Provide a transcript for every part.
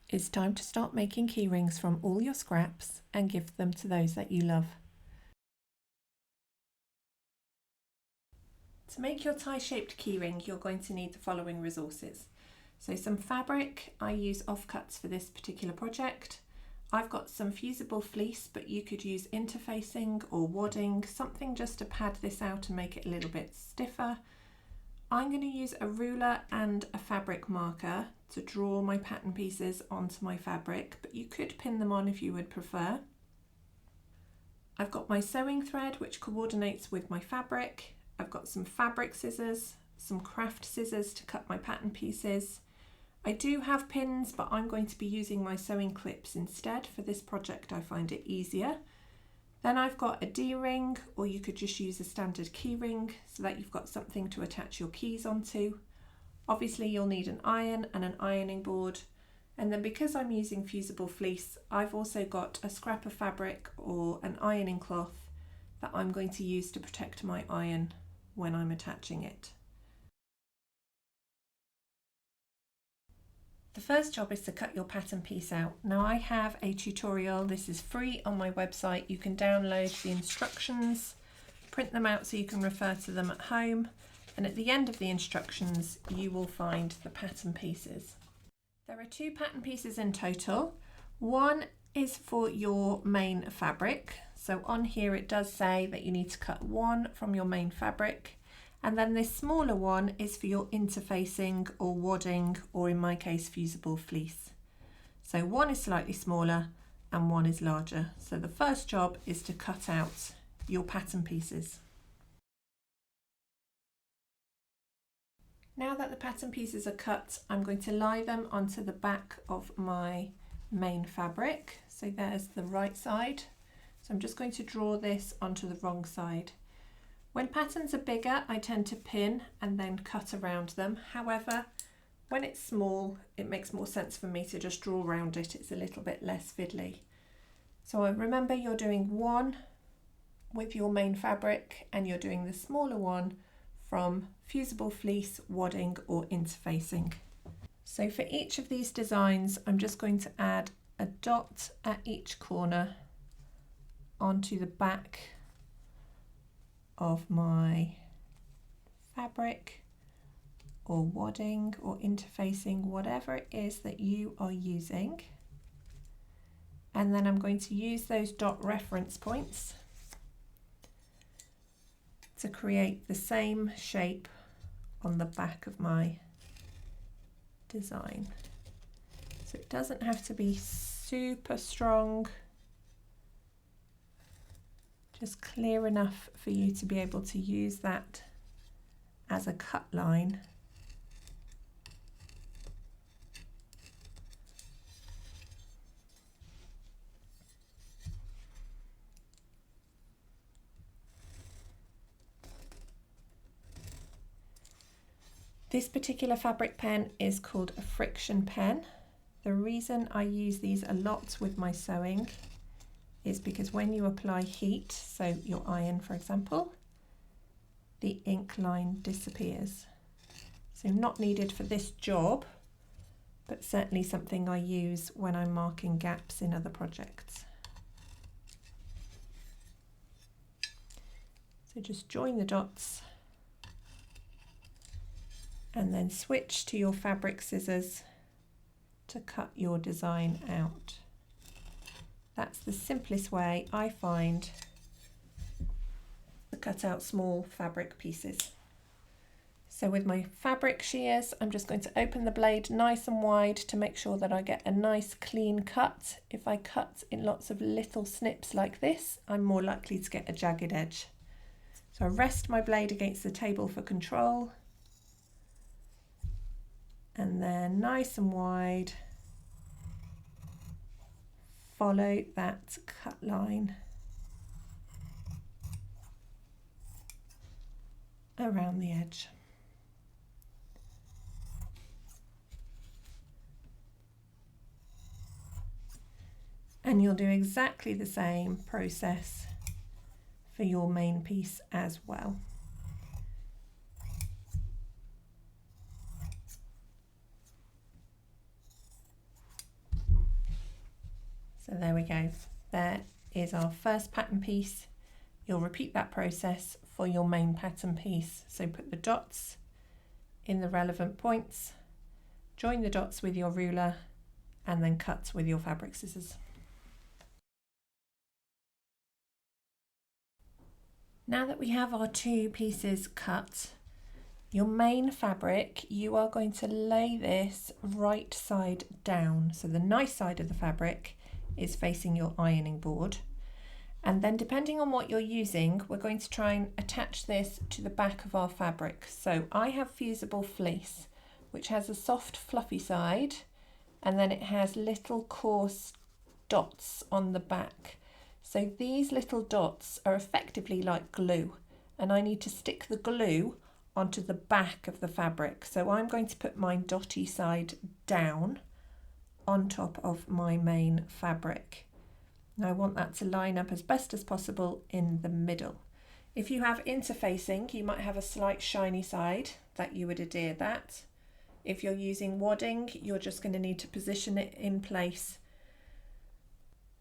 It's time to start making key rings from all your scraps and give them to those that you love. To make your tie-shaped keyring, you're going to need the following resources. So some fabric, I use offcuts for this particular project. I've got some fusible fleece, but you could use interfacing or wadding, something just to pad this out and make it a little bit stiffer. I'm going to use a ruler and a fabric marker to draw my pattern pieces onto my fabric, but you could pin them on if you would prefer. I've got my sewing thread which coordinates with my fabric. I've got some fabric scissors, some craft scissors to cut my pattern pieces. I do have pins, but I'm going to be using my sewing clips instead. For this project I find it easier. Then I've got a D-ring, or you could just use a standard key ring so that you've got something to attach your keys onto. Obviously you'll need an iron and an ironing board. And then because I'm using fusible fleece, I've also got a scrap of fabric or an ironing cloth that I'm going to use to protect my iron when I'm attaching it. The first job is to cut your pattern piece out. Now I have a tutorial, this is free on my website. You can download the instructions, print them out so you can refer to them at home, and at the end of the instructions you will find the pattern pieces. There are 2 pattern pieces in total. One is for your main fabric. So on here it does say that you need to cut 1 from your main fabric. And then this smaller one is for your interfacing or wadding, or in my case fusible fleece. So one is slightly smaller and one is larger. So the first job is to cut out your pattern pieces. Now that the pattern pieces are cut, I'm going to lie them onto the back of my main fabric. So there's the right side. So I'm just going to draw this onto the wrong side. When patterns are bigger, I tend to pin and then cut around them. However, when it's small, it makes more sense for me to just draw around it. It's a little bit less fiddly. So remember, you're doing 1 with your main fabric and you're doing the smaller one from fusible fleece, wadding or interfacing. So for each of these designs, I'm just going to add a dot at each corner onto the back of my fabric or wadding or interfacing, whatever it is that you are using. And then I'm going to use those dot reference points to create the same shape on the back of my design. So it doesn't have to be super strong, just clear enough for you to be able to use that as a cut line. This particular fabric pen is called a friction pen. The reason I use these a lot with my sewing is because when you apply heat, so your iron for example, the ink line disappears. So not needed for this job, but certainly something I use when I'm marking gaps in other projects. So just join the dots and then switch to your fabric scissors to cut your design out. That's the simplest way I find to cut out small fabric pieces. So with my fabric shears, I'm just going to open the blade nice and wide to make sure that I get a nice clean cut. If I cut in lots of little snips like this, I'm more likely to get a jagged edge. So I rest my blade against the table for control, and then nice and wide, follow that cut line around the edge. And you'll do exactly the same process for your main piece as well. So there we go. There is our first pattern piece. You'll repeat that process for your main pattern piece. So put the dots in the relevant points, join the dots with your ruler, and then cut with your fabric scissors. Now that we have our two pieces cut, your main fabric, you are going to lay this right side down. So the nice side of the fabric is facing your ironing board. And then depending on what you're using, we're going to try and attach this to the back of our fabric. So I have fusible fleece, which has a soft fluffy side, and then it has little coarse dots on the back. So these little dots are effectively like glue, and I need to stick the glue onto the back of the fabric. So I'm going to put my dotty side down on top of my main fabric. Now I want that to line up as best as possible in the middle. If you have interfacing, you might have a slight shiny side that you would adhere that. If you're using wadding, you're just going to need to position it in place,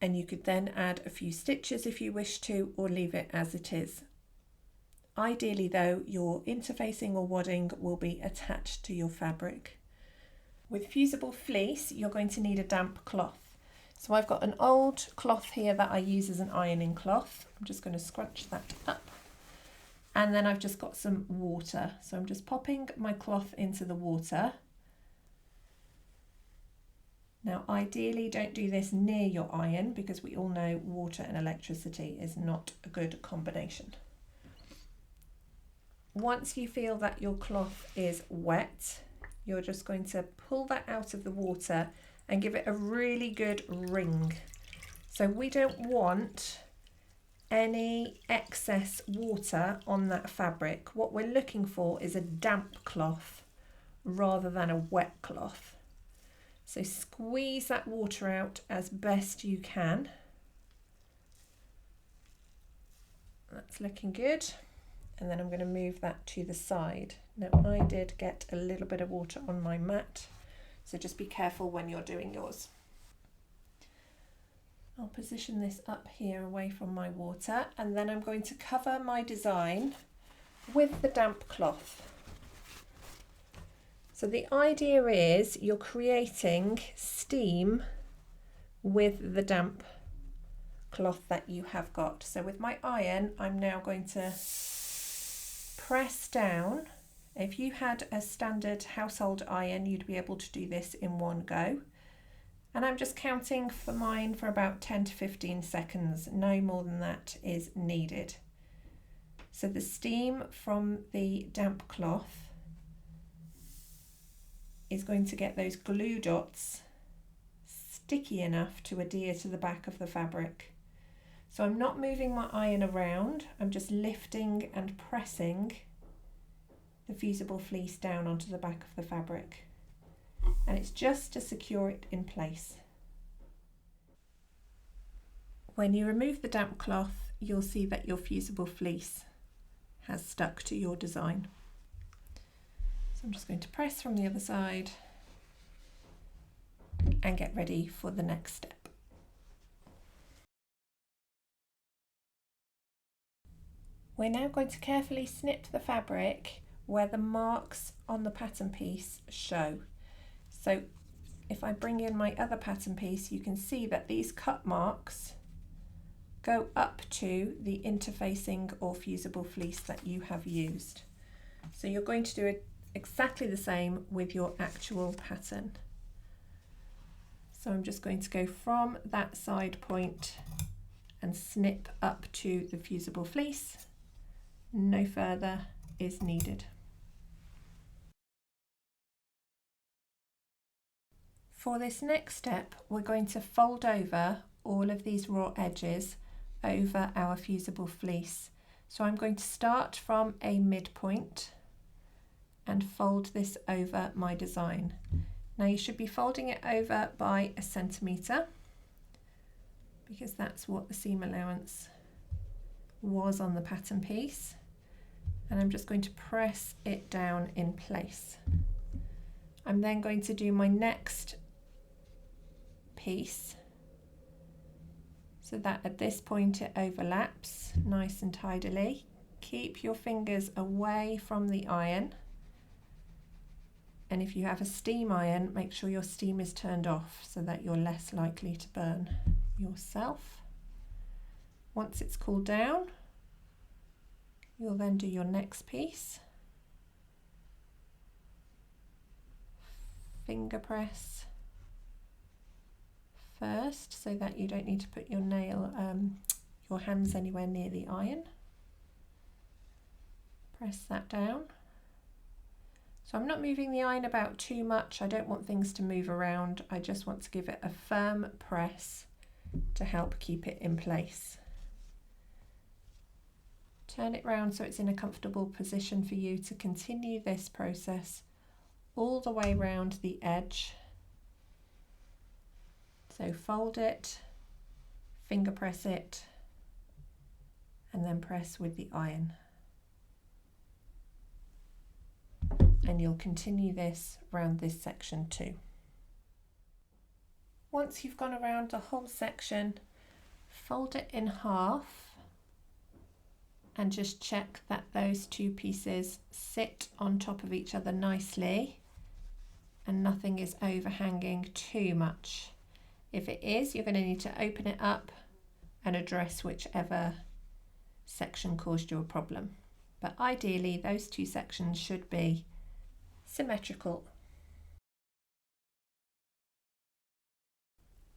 and you could then add a few stitches if you wish to, or leave it as it is. Ideally though, your interfacing or wadding will be attached to your fabric. With fusible fleece, you're going to need a damp cloth. So I've got an old cloth here that I use as an ironing cloth. I'm just going to scrunch that up. And then I've just got some water. So I'm just popping my cloth into the water. Now ideally don't do this near your iron, because we all know water and electricity is not a good combination. Once you feel that your cloth is wet, you're just going to pull that out of the water and give it a really good wring. So we don't want any excess water on that fabric. What we're looking for is a damp cloth rather than a wet cloth. So squeeze that water out as best you can. That's looking good. And then I'm going to move that to the side. Now I did get a little bit of water on my mat, so just be careful when you're doing yours. I'll position this up here away from my water, and then I'm going to cover my design with the damp cloth. So the idea is you're creating steam with the damp cloth that you have got. So with my iron, I'm now going to press down. If you had a standard household iron, you'd be able to do this in one go. And I'm just counting for mine for about 10 to 15 seconds. No more than that is needed. So the steam from the damp cloth is going to get those glue dots sticky enough to adhere to the back of the fabric. So I'm not moving my iron around, I'm just lifting and pressing the fusible fleece down onto the back of the fabric. And it's just to secure it in place. When you remove the damp cloth, you'll see that your fusible fleece has stuck to your design. So I'm just going to press from the other side and get ready for the next step. We're now going to carefully snip the fabric where the marks on the pattern piece show. So if I bring in my other pattern piece, you can see that these cut marks go up to the interfacing or fusible fleece that you have used. So you're going to do it exactly the same with your actual pattern. So I'm just going to go from that side point and snip up to the fusible fleece. No further is needed. For this next step, we're going to fold over all of these raw edges over our fusible fleece. So I'm going to start from a midpoint and fold this over my design. Now you should be folding it over by 1 centimetre, because that's what the seam allowance was on the pattern piece. And I'm just going to press it down in place. I'm then going to do my next piece so that at this point it overlaps nice and tidily. Keep your fingers away from the iron, and if you have a steam iron, make sure your steam is turned off so that you're less likely to burn yourself. Once it's cooled down, you'll then do your next piece. Finger press first so that you don't need to put your your hands anywhere near the iron. Press that down. So I'm not moving the iron about too much. I don't want things to move around. I just want to give it a firm press to help keep it in place. Turn it round so it's in a comfortable position for you to continue this process all the way round the edge. So fold it, finger press it, and then press with the iron. And you'll continue this around this section too. Once you've gone around the whole section, fold it in half and just check that those two pieces sit on top of each other nicely and nothing is overhanging too much. If it is, you're going to need to open it up and address whichever section caused you a problem. But ideally, those two sections should be symmetrical.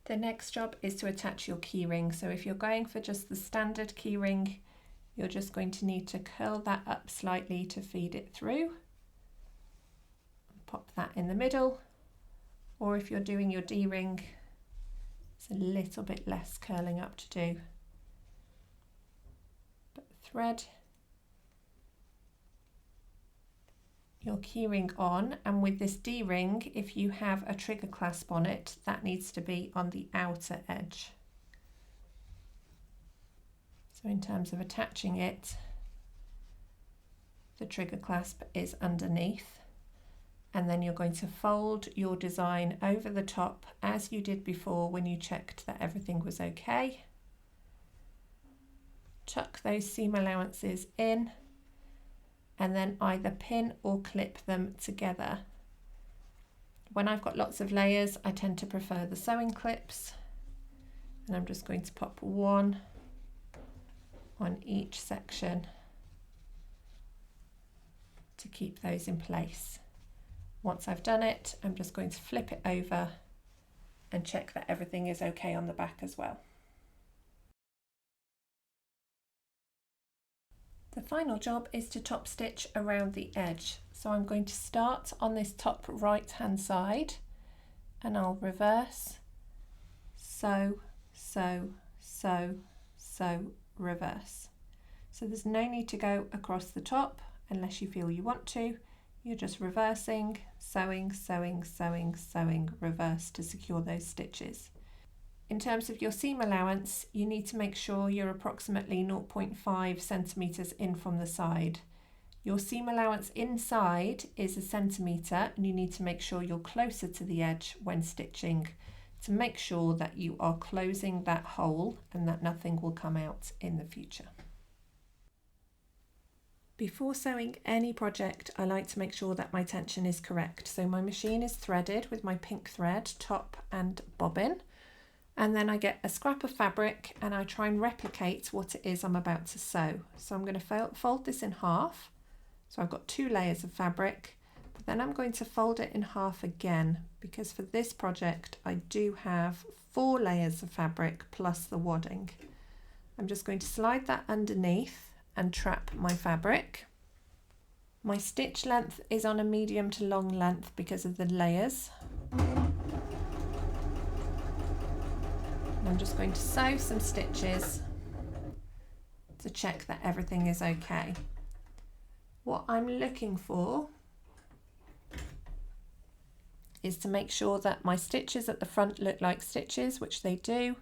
The next job is to attach your keyring. So if you're going for just the standard keyring, you're just going to need to curl that up slightly to feed it through. Pop that in the middle. Or if you're doing your D-ring, it's a little bit less curling up to do. But thread your keyring on, and with this D-ring, if you have a trigger clasp on it, that needs to be on the outer edge. So in terms of attaching it, the trigger clasp is underneath, and then you're going to fold your design over the top as you did before when you checked that everything was okay. Tuck those seam allowances in, and then either pin or clip them together. When I've got lots of layers, I tend to prefer the sewing clips, and I'm just going to pop one on each section to keep those in place. Once I've done it, I'm just going to flip it over and check that everything is okay on the back as well. The final job is to top stitch around the edge. So I'm going to start on this top right hand side, and I'll reverse, sew, sew, sew, sew, reverse. So there's no need to go across the top unless you feel you want to. You're just reversing, sewing, sewing, sewing, sewing, reverse to secure those stitches. In terms of your seam allowance, you need to make sure you're approximately 0.5 centimetres in from the side. Your seam allowance inside is 1 centimetre, and you need to make sure you're closer to the edge when stitching to make sure that you are closing that hole and that nothing will come out in the future. Before sewing any project, I like to make sure that my tension is correct. So my machine is threaded with my pink thread, top and bobbin. And then I get a scrap of fabric and I try and replicate what it is I'm about to sew. So I'm going to fold this in half. So I've got 2 layers of fabric, but then I'm going to fold it in half again, because for this project I do have 4 layers of fabric plus the wadding. I'm just going to slide that underneath and trap my fabric. My stitch length is on a medium to long length because of the layers. I'm just going to sew some stitches to check that everything is okay. What I'm looking for is to make sure that my stitches at the front look like stitches, which they do,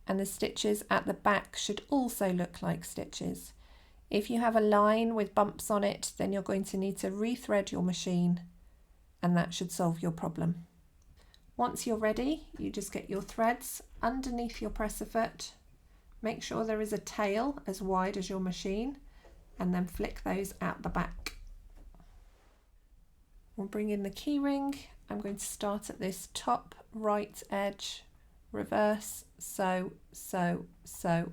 and the stitches at the back should also look like stitches. If you have a line with bumps on it, then you're going to need to rethread your machine, and that should solve your problem. Once you're ready, you just get your threads underneath your presser foot. Make sure there is a tail as wide as your machine, and then flick those out the back. We'll bring in the keyring. I'm going to start at this top right edge, reverse, sew, sew, sew,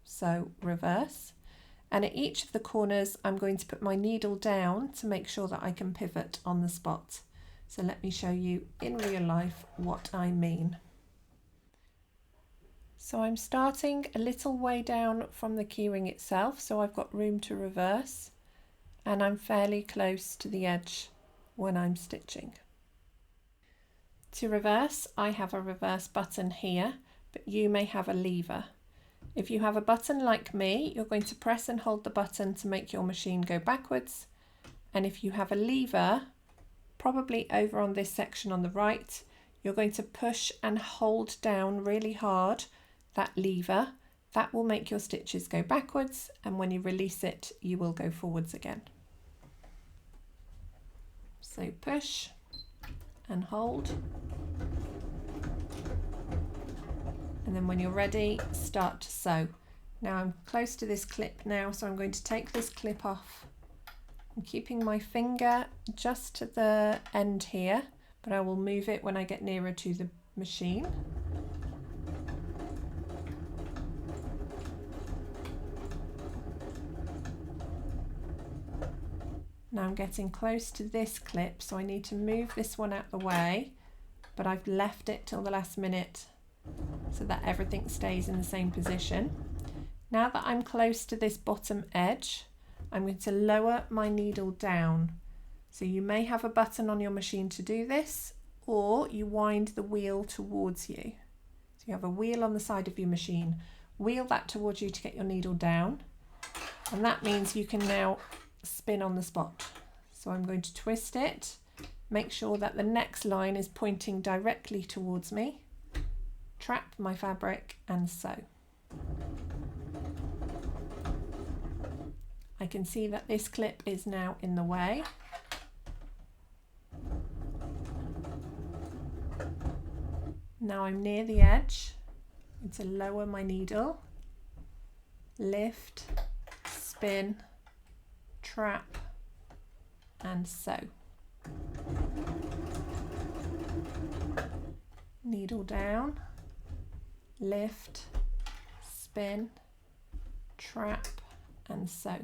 sew, reverse. And at each of the corners, I'm going to put my needle down to make sure that I can pivot on the spot. So let me show you in real life what I mean. So I'm starting a little way down from the keyring itself, so I've got room to reverse, and I'm fairly close to the edge when I'm stitching. To reverse, I have a reverse button here, but you may have a lever. If you have a button like me, you're going to press and hold the button to make your machine go backwards. And if you have a lever, probably over on this section on the right, you're going to push and hold down really hard that lever. That will make your stitches go backwards, and when you release it, you will go forwards again. So push and hold. And then when you're ready, start to sew. Now I'm close to this clip now, so I'm going to take this clip off. I'm keeping my finger just to the end here, but I will move it when I get nearer to the machine. Now I'm getting close to this clip, so I need to move this one out the way, but I've left it till the last minute so that everything stays in the same position. Now that I'm close to this bottom edge, I'm going to lower my needle down. So you may have a button on your machine to do this, or you wind the wheel towards you. So you have a wheel on the side of your machine. Wheel that towards you to get your needle down, and that means you can now spin on the spot. So I'm going to twist it, make sure that the next line is pointing directly towards me, trap my fabric and sew. I can see that this clip is now in the way. Now I'm near the edge. I'm going to lower my needle, lift, spin, trap and sew. Needle down, lift, spin, trap and sew.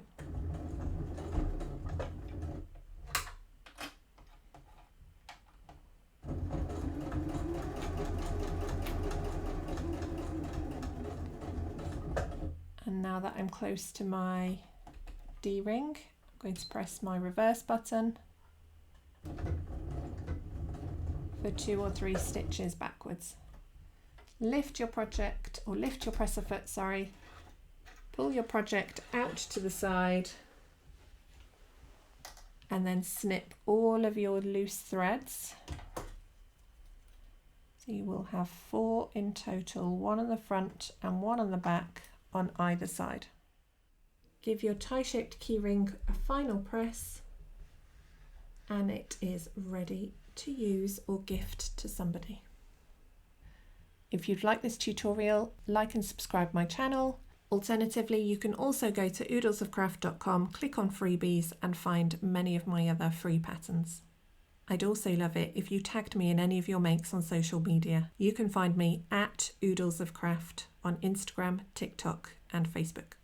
And now that I'm close to my D-ring, I'm going to press my reverse button for 2 or 3 stitches backwards. Lift your project, or lift your presser foot, sorry. Pull your project out to the side and then snip all of your loose threads. So you will have 4 in total, 1 on the front and 1 on the back on either side. Give your tie-shaped keyring a final press and it is ready to use or gift to somebody. If you'd like this tutorial, like and subscribe my channel. Alternatively, you can also go to oodlesofcraft.com, click on freebies and find many of my other free patterns. I'd also love it if you tagged me in any of your makes on social media. You can find me at oodlesofcraft on Instagram, TikTok and Facebook.